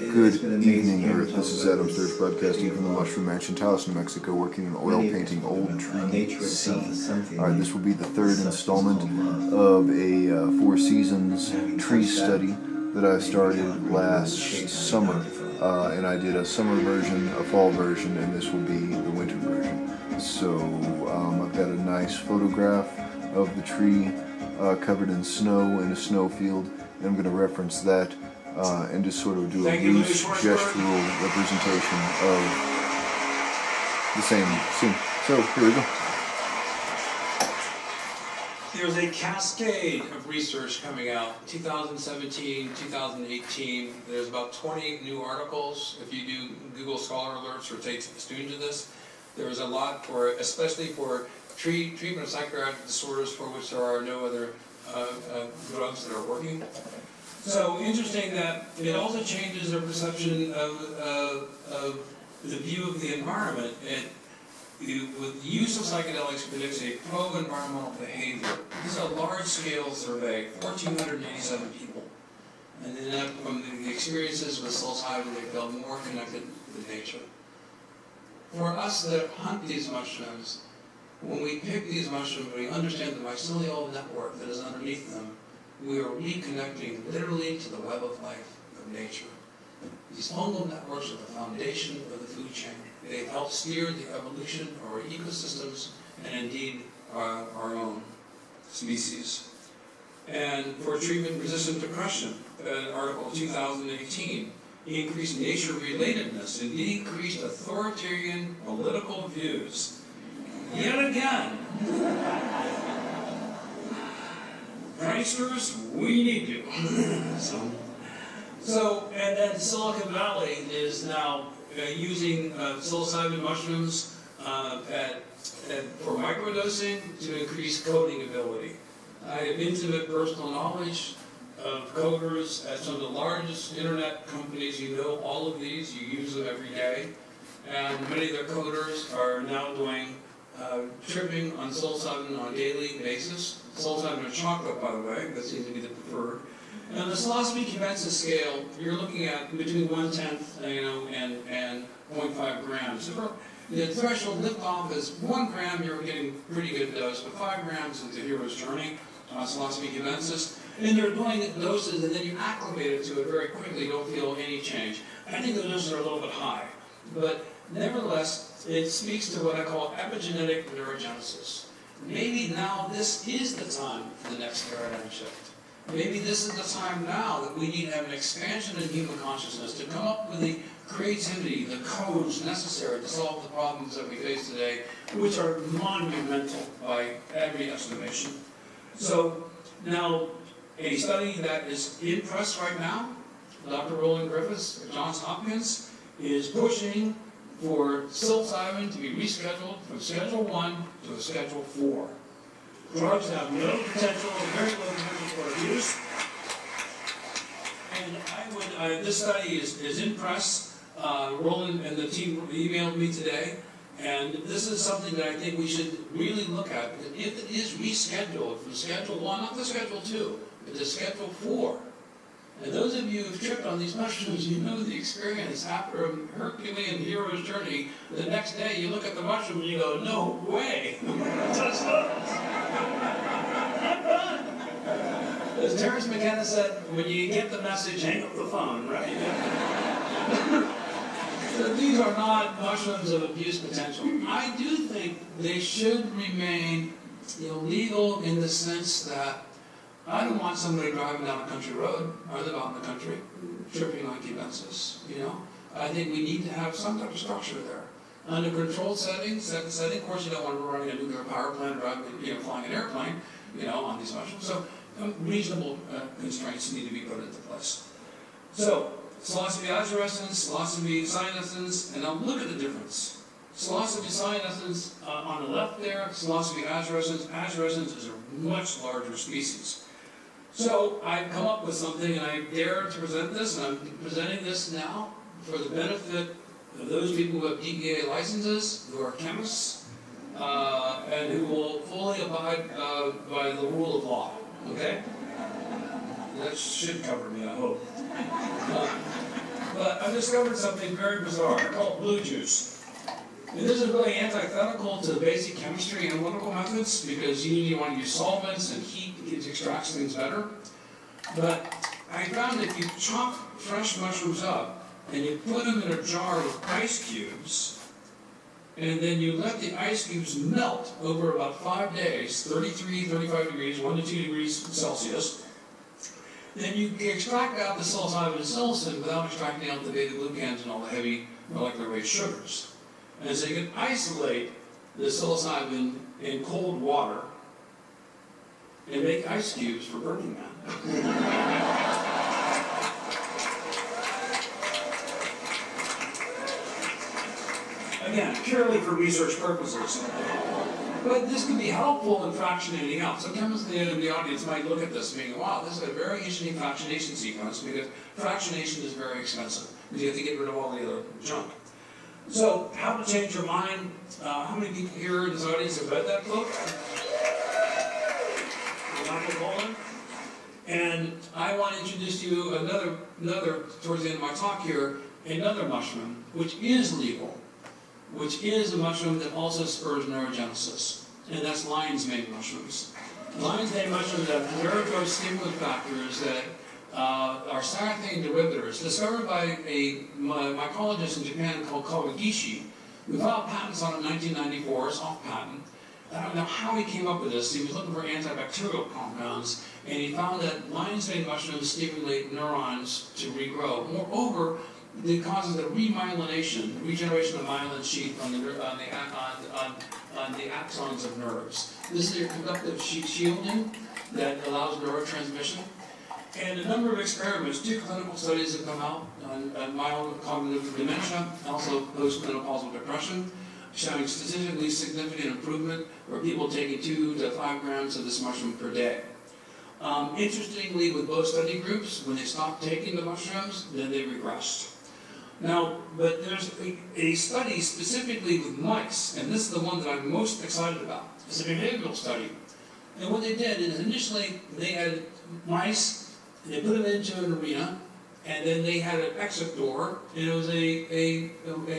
Good evening, Earth. This is Adam Sturch broadcasting from the Mushroom Mansion, Taos, New Mexico, working on oil painting Old Tree C. Alright, this will be the third installment of a Four Seasons tree study that I started last summer. And I did a summer version, a fall version, and this will be the winter version. So I've got a nice photograph of the tree covered in snow in a snowfield, and I'm going to reference that and just sort of do a loose gestural representation of the same scene. So here we go. There's a cascade of research coming out, 2017, 2018. There's about 20 new articles. If you do Google Scholar Alerts or take students of this, there's a lot for, especially for treatment of psychiatric disorders for which there are no other drugs that are working. So interesting that it also changes our perception of the view of the environment. With the use of psychedelics predicts a pro-environmental behavior. This is a large-scale survey, 1,487 people. And then from the experiences with psilocybin, they felt more connected with nature. For us that hunt these mushrooms, when we pick these mushrooms, we understand the mycelial network that is underneath them. We are reconnecting literally to the web of life of nature. These fungal networks are the foundation of the food chain. They help steer the evolution of our ecosystems and indeed our own species. And for treatment-resistant depression, Article 2018, increased nature-relatedness and decreased authoritarian political views. Yet again, pranksters, we need you. And then Silicon Valley is now using psilocybin mushrooms for microdosing to increase coding ability. I have intimate personal knowledge of coders at some of the largest internet companies. You know all of these, you use them every day. And many of their coders are now doing tripping on psilocybin on a daily basis. Psilocybin and chocolate, by the way, that seems to be the preferred. And the psilocybin cubensis scale, you're looking at between 1/10, and 0.5 grams. So the threshold liftoff is 1 gram, you're getting pretty good dose, but 5 grams is the hero's journey on psilocybin cubensis. And they're doing doses, and then you acclimate it to it very quickly, you don't feel any change. I think the doses are a little bit high, but nevertheless, it speaks to what I call epigenetic neurogenesis. Maybe now this is the time for the next paradigm shift. Maybe this is the time now that we need to have an expansion in human consciousness to come up with the creativity, the codes necessary to solve the problems that we face today, which are monumental by every estimation. So now, a study that is in press right now, Dr. Roland Griffiths at Johns Hopkins is pushing for psilocybin to be rescheduled from Schedule 1 to a Schedule 4. Drugs have no potential, very low potential for abuse. And this study is in press. Roland and the team emailed me today. And this is something that I think we should really look at. Because if it is rescheduled from Schedule 1, not to Schedule 2, but to Schedule 4. And those of you who've tripped on these mushrooms, you know the experience after a Herculean hero's journey. The next day you look at the mushroom and you go, no way, I'm gonna touch those. I'm done. As Terrence McKenna said, when you get the message, hang up the phone, right? So these are not mushrooms of abuse potential. I do think they should remain legal in the sense that I don't want somebody driving down a country road. I live out in the country, tripping on cubensis. I think we need to have some type of structure there. Under controlled settings, of course, you don't want to be running a nuclear power plant, driving, flying an airplane, on these mushrooms. So reasonable constraints need to be put into place. So psilocybin agirescence, psilocybin cyanescence, and now look at the difference. Psilocybin cyanescence on the left there, psilocybin agirescence. Agirescence is a much larger species. So I've come up with something, and I dare to present this, and I'm presenting this now for the benefit of those people who have DEA licenses, who are chemists, and who will fully abide by the rule of law. Okay? That should cover me, I hope. But I discovered something very bizarre. I call it blue juice. And this is really antithetical to basic chemistry and analytical methods because you usually want to use solvents and heat to extract things better. But I found that if you chop fresh mushrooms up and you put them in a jar with ice cubes, and then you let the ice cubes melt over about 5 days, 33, 35 degrees, 1 to 2 degrees Celsius, then you can extract out the psilocybin and psilocin without extracting out the beta-glucans and all the heavy molecular weight sugars. And so you can isolate the psilocybin in cold water and make ice cubes for Burning Man. Again, purely for research purposes. But this can be helpful in fractionating out. So chemists in the audience might look at this being, wow, this is a very interesting fractionation sequence because fractionation is very expensive because you have to get rid of all the other junk. So, How to Change Your Mind. How many people here in this audience have read that book? Michael Pollan. And I want to introduce to you another, towards the end of my talk here, another mushroom, which is legal, which is a mushroom that also spurs neurogenesis, and that's lion's mane mushrooms. Lion's mane mushrooms have nerve growth stimulant factors that are cytokine derivatives discovered by a mycologist in Japan called Kawagishi, who filed patents on it in 1994. It's off patent. I don't know how he came up with this. He was looking for antibacterial compounds, and he found that lion's mane mushrooms stimulate neurons to regrow. Moreover, it causes the remyelination, regeneration of myelin sheath on the axons of nerves. This is your conductive shielding that allows neurotransmission. And a number of experiments, 2 clinical studies have come out on mild cognitive dementia, also postmenopausal depression, showing statistically significant improvement for people taking 2 to 5 grams of this mushroom per day. Interestingly, with both study groups, when they stopped taking the mushrooms, then they regressed. Now, but there's a study specifically with mice, and this is the one that I'm most excited about. It's a behavioral study. And what they did is initially they had mice, and they put them into an arena, and then they had an exit door, and it was a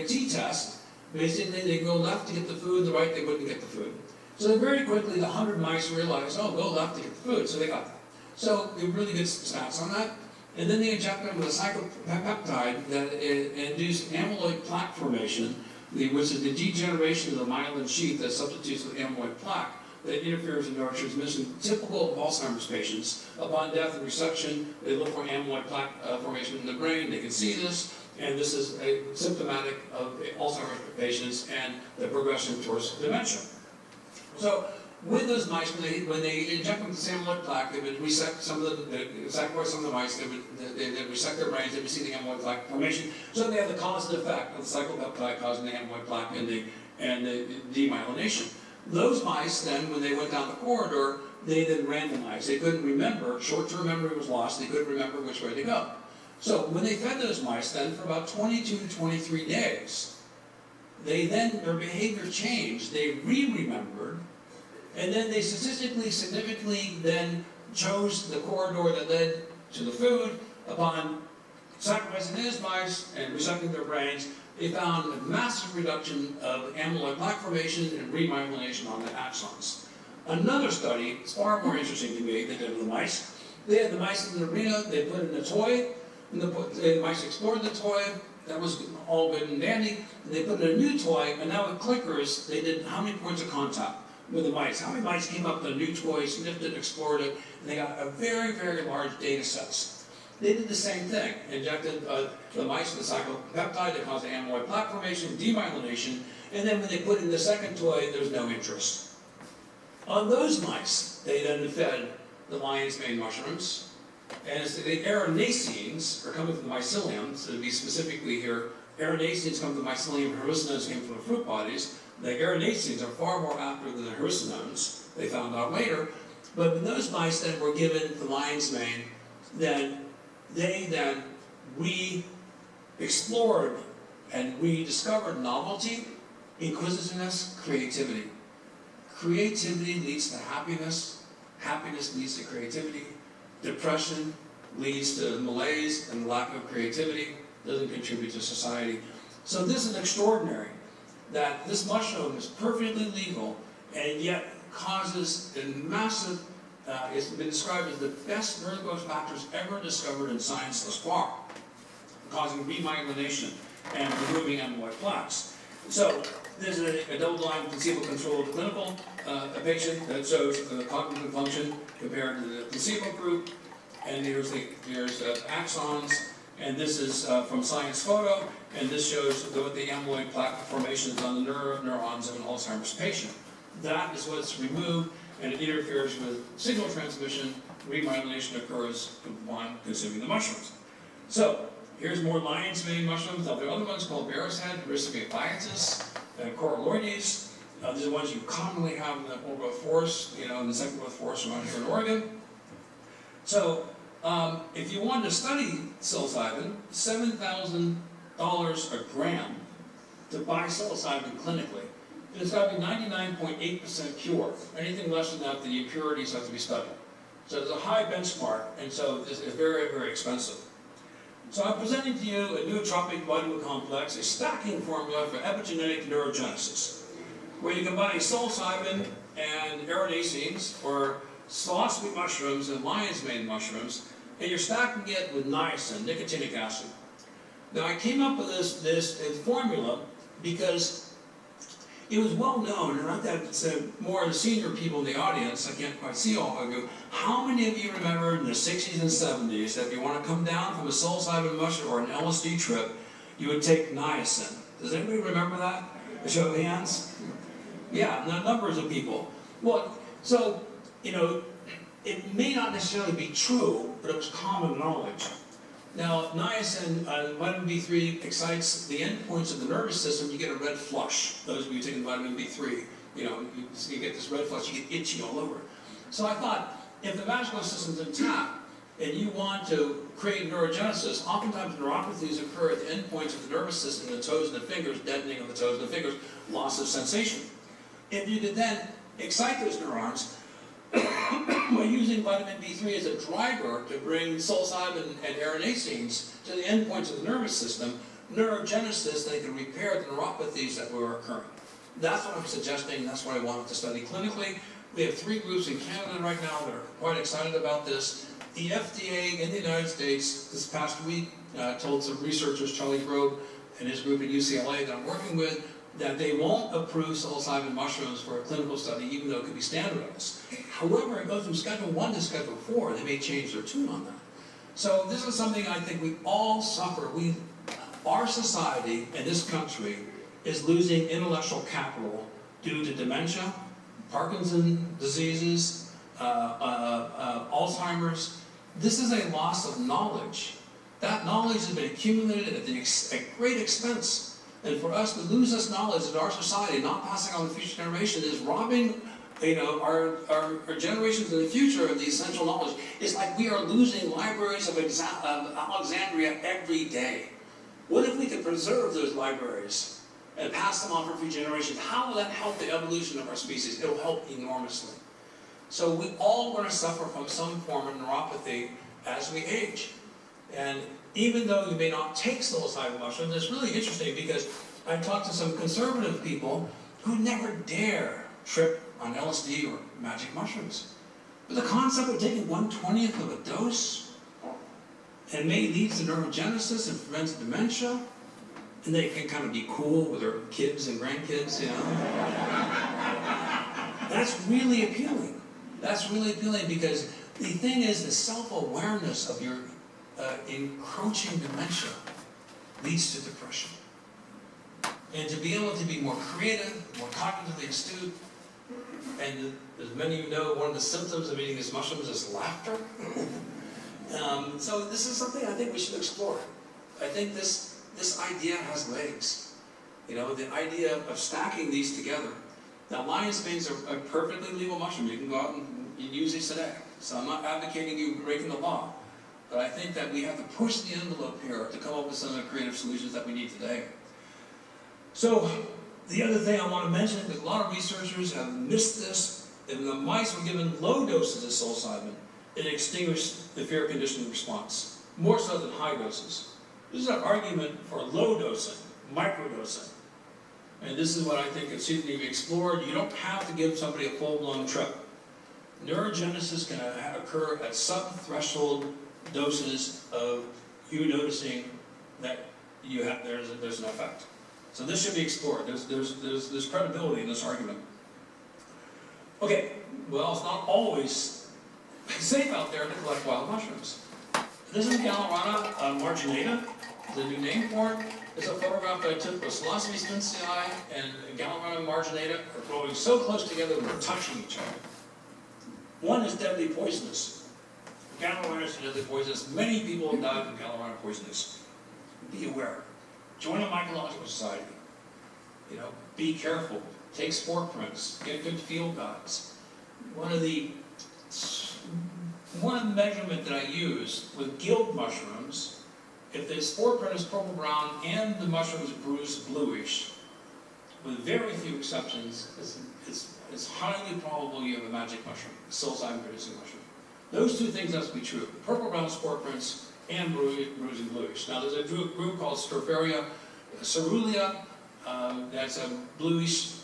t-test. Basically, they go left to get the food, the right they wouldn't get the food. So very quickly, the 100 mice realized, oh, go left to get the food, so they got that. So they have really good stats on that. And then they inject them with a psychopeptide that induces amyloid plaque formation, which is the degeneration of the myelin sheath that substitutes with amyloid plaque that interferes in neurotransmission, typical of Alzheimer's patients. Upon death and resection, they look for amyloid plaque formation in the brain. They can see this, and this is symptomatic of Alzheimer's patients and the progression towards dementia. So, with those mice, when they inject them with the amyloid plaque, they would resect some of the mice, they would resect their brains, they would see the amyloid plaque formation. So they have the causative effect of the psychopeptide causing the amyloid plaque and the demyelination. Those mice then, when they went down the corridor, they then randomized. They couldn't remember, short-term memory was lost, they couldn't remember which way to go. So when they fed those mice then for about 22 to 23 days, their behavior changed, they re-remembered, and then they statistically significantly then chose the corridor that led to the food. Upon sacrificing those mice and resecting their brains, they found a massive reduction of amyloid plaque formation and remyelination on the axons. Another study, it's far more interesting to me, they did with the mice. They had the mice in the arena, they put in a toy, and the mice explored the toy. That was all good and dandy. And they put in a new toy, and now with clickers, they did how many points of contact with the mice. How many mice came up with a new toy, sniffed it, explored it, and they got a very, very large data sets. They did the same thing, injected the mice with the psychopeptide that caused the amyloid plaque formation, demyelination, and then when they put in the second toy, there's no interest. On those mice, they then fed the lion's mane mushrooms, and the aranacines are coming from the mycelium, so to be specifically here, aranacines come from the mycelium, hallucinones came from the fruit bodies. The aranacines are far more active than the hallucinones, they found out later. But when those mice then were given the lion's mane, then they then re-explored and rediscovered novelty, inquisitiveness, creativity. Creativity leads to happiness, happiness leads to creativity, depression leads to malaise and lack of creativity, doesn't contribute to society. So this is extraordinary, that this mushroom is perfectly legal and yet causes a massive, it's been described as the best nerve growth factors ever discovered in science thus far, causing remyelination and removing amyloid plaques. So this is a double-blind, placebo-controlled clinical patient that shows the cognitive function compared to the placebo group. And here's axons, and this is from Science Photo, and this shows what the amyloid plaque formation is on the neurons of an Alzheimer's patient. That is what's removed, and it interferes with signal transmission. Remyelination occurs upon consuming the mushrooms. So here's more lion's mane mushrooms. Now there are other ones called bear's head, Ricipia biatus, and coralloides. These are the ones you commonly have in the old growth forest, in the second growth forest around here in Oregon. So if you wanted to study psilocybin, $7,000 a gram to buy psilocybin clinically. And it's got to be 99.8% pure. Anything less than that, the impurities have to be studied. So there's a high benchmark, and so this is very, very expensive. So I'm presenting to you a nootropic vitamin complex, a stacking formula for epigenetic neurogenesis, where you combine psilocybin and aridacines, or psilocybin mushrooms and lion's mane mushrooms, and you're stacking it with niacin, nicotinic acid. Now I came up with this formula because it was well known, and I've got more of the senior people in the audience, I can't quite see all of you. How many of you remember in the 60s and 70s that if you want to come down from a psilocybin mushroom or an LSD trip, you would take niacin? Does anybody remember that? A show of hands? Yeah, numbers of people. Well, so, it may not necessarily be true, but it was common knowledge. Now, niacin, vitamin B3 excites the endpoints of the nervous system. You get a red flush. Those of you taking vitamin B3, you get this red flush, you get itchy all over. So I thought, if the vascular system's intact and you want to create neurogenesis, oftentimes neuropathies occur at the endpoints of the nervous system, the toes and the fingers, deadening of the toes and the fingers, loss of sensation. If you could then excite those neurons by using vitamin B3 as a driver to bring psilocybin and aridacines to the endpoints of the nervous system, neurogenesis, they can repair the neuropathies that were occurring. That's what I'm suggesting, that's what I wanted to study clinically. We have 3 groups in Canada right now that are quite excited about this. The FDA in the United States this past week told some researchers, Charlie Grobe and his group at UCLA that I'm working with, that they won't approve psilocybin mushrooms for a clinical study, even though it could be standardized. However, it goes from Schedule 1 to Schedule 4. They may change their tune on that. So this is something I think we all suffer. Our society and this country is losing intellectual capital due to dementia, Parkinson's diseases, Alzheimer's. This is a loss of knowledge. That knowledge has been accumulated at great expense. And for us to lose this knowledge in our society, not passing on to future generations, is robbing our generations in the future of the essential knowledge. It's like we are losing libraries of Alexandria every day. What if we could preserve those libraries and pass them on for future generations? How will that help the evolution of our species? It'll help enormously. So we all going to suffer from some form of neuropathy as we age. And even though you may not take psilocybin mushrooms, it's really interesting because I talked to some conservative people who never dare trip on LSD or magic mushrooms. But the concept of taking 1/20th of a dose and may lead to neurogenesis and prevents dementia, and they can kind of be cool with their kids and grandkids, That's really appealing. That's really appealing because the thing is the self-awareness of your encroaching dementia leads to depression. And to be able to be more creative, more cognitively astute, and as many of you know, one of the symptoms of eating these mushrooms is laughter. So this is something I think we should explore. I think this idea has legs. The idea of stacking these together. Now, lion's manes are a perfectly legal mushroom. You can go out and use these today. So I'm not advocating you breaking the law. But I think that we have to push the envelope here to come up with some of the creative solutions that we need today. So, the other thing I want to mention is a lot of researchers have missed this. And the mice were given low doses of psilocybin, it extinguished the fear conditioning response, more so than high doses. This is an argument for low dosing, microdosing. And this is what I think it needs to be explored. You don't have to give somebody a full-blown trip. Neurogenesis can occur at sub-threshold doses of you noticing that there's an effect. So this should be explored. There's credibility in this argument. Okay, well, it's not always safe out there to collect wild mushrooms. This is Gallerana marginata, the new name for it. It's a photograph that I took with Psilocybe stinsii and Gallerana marginata are growing so close together they're touching each other. One is deadly poisonous. Gallerana is deadly poisonous. Many people have died from Gallerana poisonous. Be aware. Join a mycological society. Be careful. Take spore prints. Get good field guides. One of the measurement that I use with gilled mushrooms, if the spore print is purple brown and the mushroom is bruised bluish, with very few exceptions, it's highly probable you have a magic mushroom, a psilocybin producing mushroom. Those two things have to be true: purple brown spore prints and bruising bluish. Now there's a group called Stropharia cerulea. That's a bluish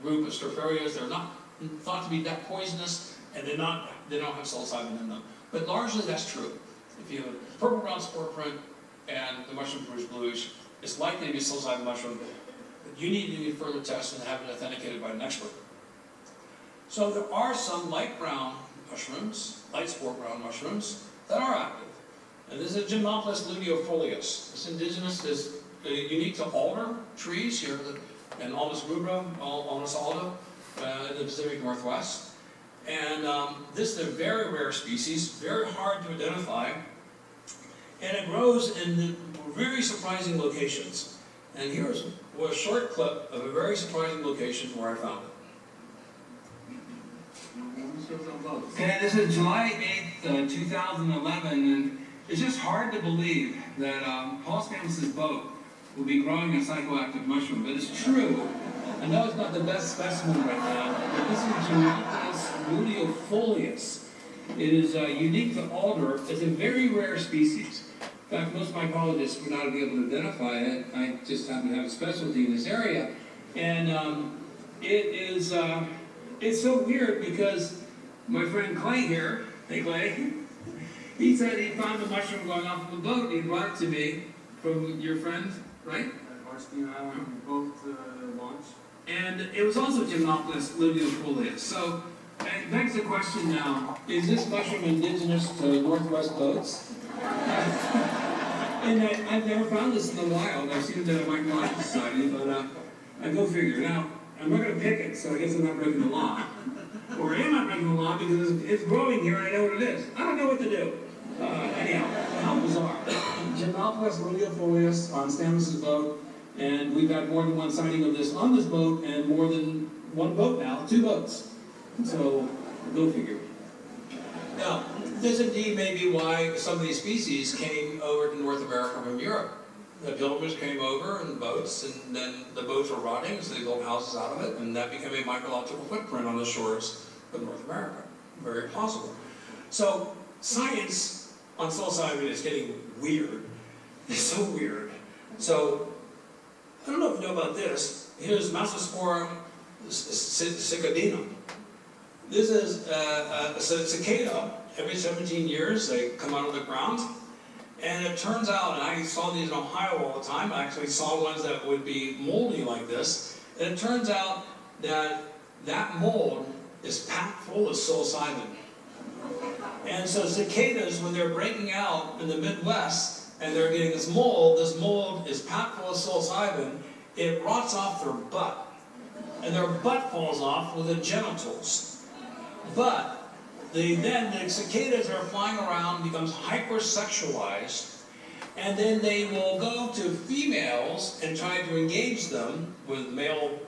group of Stropharias. They're not thought to be that poisonous, and they don't have psilocybin in them. But largely that's true. If you have a purple brown spore print and the mushroom bruised bluish, it's likely to be a psilocybin mushroom. But you need to do further tests and have it authenticated by an expert. So there are some light brown mushrooms, light spore brown mushrooms, that are active. And this is Gymnopolis luteofolius. It's indigenous, is unique to alder trees here, and Alnus rubra, Alnus alda, in the Pacific Northwest. And this is a very rare species, very hard to identify, and it grows in very surprising locations. And here's a short clip of a very surprising location where I found it. Okay, this is July 8th, 2011, and it's just hard to believe that Paul Stamets' boat will be growing a psychoactive mushroom, but it's true. I know it's not the best specimen right now, but this is Gymnopolis luteofolius. It is unique to alder. It's a very rare species. In fact, most mycologists would not be able to identify it. I just happen to have a specialty in this area. And it's so weird because my friend Clay here, hey Clay, he said he found a mushroom going off of a boat, and he brought it to me from your friend, right? Varsity and I went both launch. And it was also Gymnopolis luteofolius. So it begs the question now, is this mushroom indigenous to Northwest boats? And I've never found this in the wild. I've seen it at a mycological society, but I go figure. Now, I'm not going to pick it, so I guess I'm not breaking the law. Or am I breaking the law because it's growing here and I know what it is? I don't know what to do. Anyhow, how bizarre. Gymnopolis luteofolius on Stamets' boat, and we've had more than one sighting of this on this boat, and more than one boat now, 2 boats. So, go figure. Now, this indeed may be why some of these species came over to North America from Europe. The pilgrims came over in boats, and then the boats were rotting, so they built houses out of it, and that became a mycological footprint on the shores of North America. Very possible. So, science on psilocybin is getting weird. It's so weird. So, I don't know if you know about this. Here's Massospora cicadinum. This is a cicada. Every 17 years they come out of the ground. And it turns out, and I saw these in Ohio all the time, I actually saw ones that would be moldy like this. And it turns out that that mold is packed full of psilocybin. And so cicadas, when they're breaking out in the Midwest, and they're getting this mold is packed full of psilocybin, it rots off their butt. And their butt falls off with the genitals. But the cicadas are flying around, becomes hypersexualized, and then they will go to females and try to engage them with male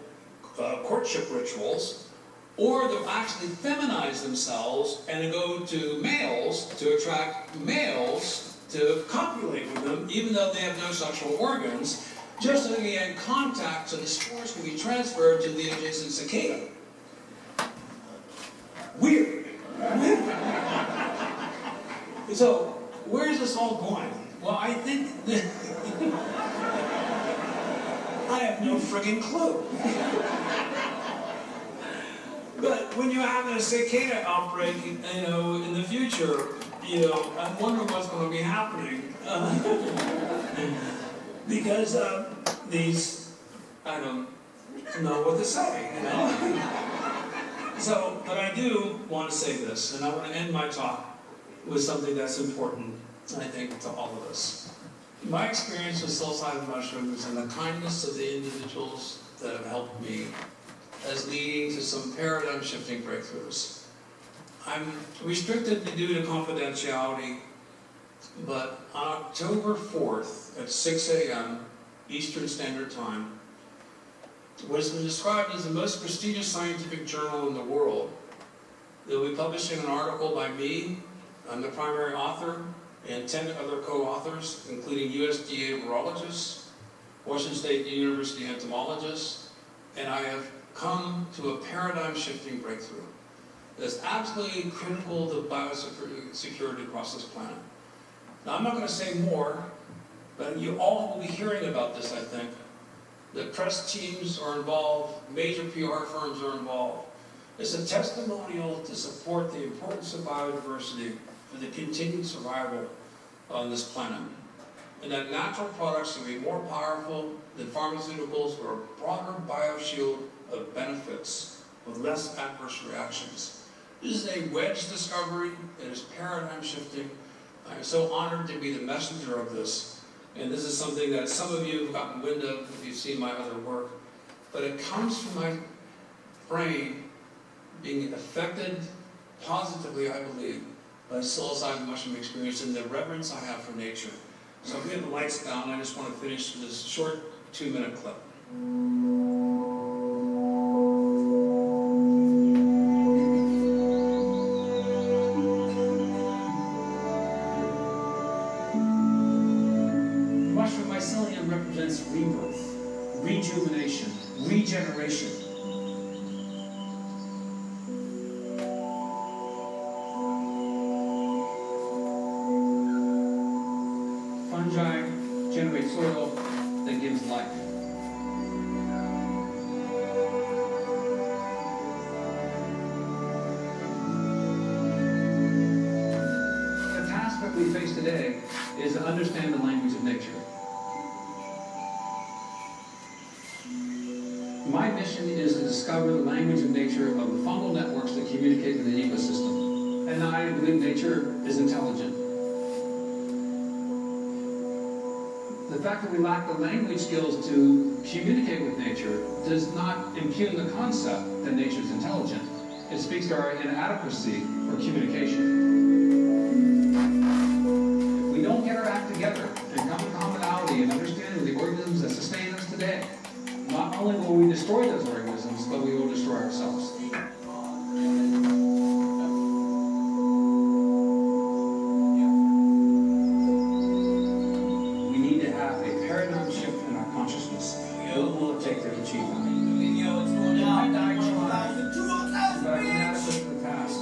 courtship rituals, or they'll actually feminize themselves and go to males to attract males to copulate with them, even though they have no sexual organs, just so they can get contact so the spores can be transferred to the adjacent cicada. Weird. So, where is this all going? Well, I think that I have no friggin' clue. But when you have a cicada outbreak, in the future, I'm wondering what's going to be happening. Because I don't know what to say, So, but I do want to say this, and I want to end my talk with something that's important, I think, to all of us. My experience with psilocybin mushrooms and the kindness of the individuals that have helped me as leading to some paradigm-shifting breakthroughs. I'm restricted due to confidentiality, but on October 4th at 6 a.m. Eastern Standard Time, what has been described as the most prestigious scientific journal in the world. They'll be publishing an article by me, I'm the primary author, and 10 other co-authors, including USDA virologists, Washington State University entomologists, and I have come to a paradigm-shifting breakthrough that's absolutely critical to biosecurity across this planet. Now, I'm not going to say more, but you all will be hearing about this, I think. The press teams are involved, major PR firms are involved. It's a testimonial to support the importance of biodiversity for the continued survival on this planet. And that natural products can be more powerful than pharmaceuticals or a broader bioshield of benefits with less adverse reactions. This is a wedge discovery that is paradigm shifting. I'm so honored to be the messenger of this. And this is something that some of you have gotten wind of if you've seen my other work. But it comes from my brain being affected positively, I believe, by psilocybin mushroom experience and the reverence I have for nature. So if we have the lights down, I just want to finish with this short 2-minute clip. Mushroom mycelium represents rebirth, rejuvenation, regeneration. Fungi generate soil that gives life. The task that we face today is to understand the language of nature. My mission is to discover the language of nature of the fungal networks that communicate with the ecosystem. And I believe nature is intelligent. The fact that we lack the language skills to communicate with nature does not impugn the concept that nature is intelligent. It speaks to our inadequacy for communication. If we don't get our act together and come to commonality and understanding the organisms that sustain us today, not only will we destroy those organisms, but we will destroy ourselves. What will it take to achieve that? But I've been inadequate in the past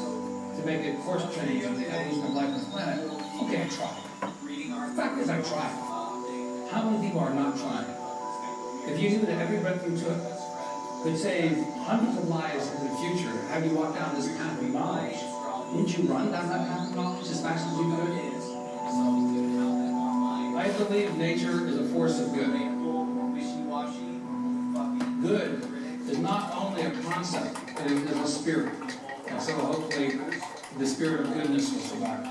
to make a course change in the evolution of life on this planet. Okay, I tried. The fact is, I tried. How many people are not trying? If you knew that every breath you took could save hundreds of lives in the future, have you walked down this path of knowledge, wouldn't you run down that path of knowledge as fast as you could? I believe nature is a force of good. Good is not only a concept, it is a spirit. And so hopefully the spirit of goodness will survive.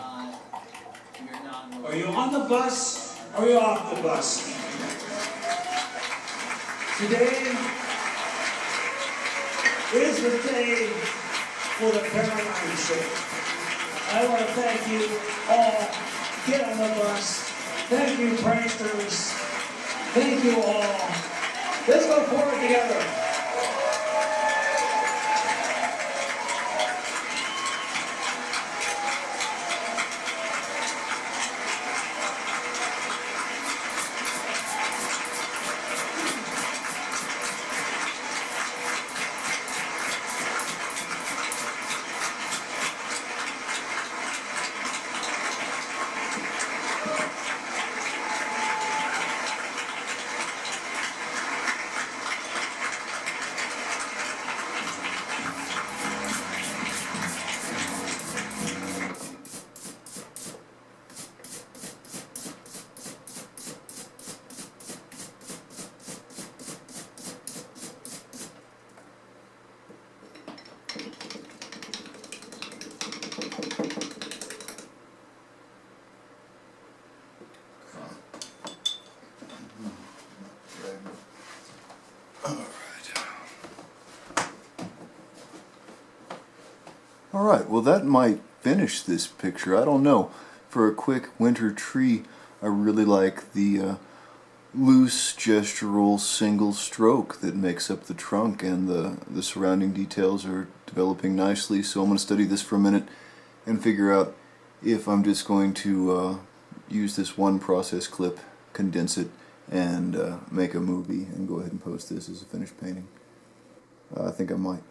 Are you on the bus or are you off the bus? Today is the day for the paradigm shift. I want to thank you all. Get on the bus. Thank you, pranksters. Thank you all. Let's go forward together. Alright, well that might finish this picture. I don't know. For a quick winter tree, I really like the loose gestural single stroke that makes up the trunk, and the surrounding details are developing nicely. So I'm going to study this for a minute and figure out if I'm just going to use this one process clip, condense it, and make a movie and go ahead and post this as a finished painting. I think I might.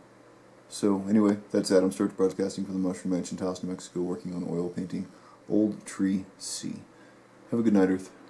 So anyway, that's Adam Sturch broadcasting from the Mushroom Ranch in Taos, New Mexico, working on oil painting Old Tree C. Have a good night, Earth.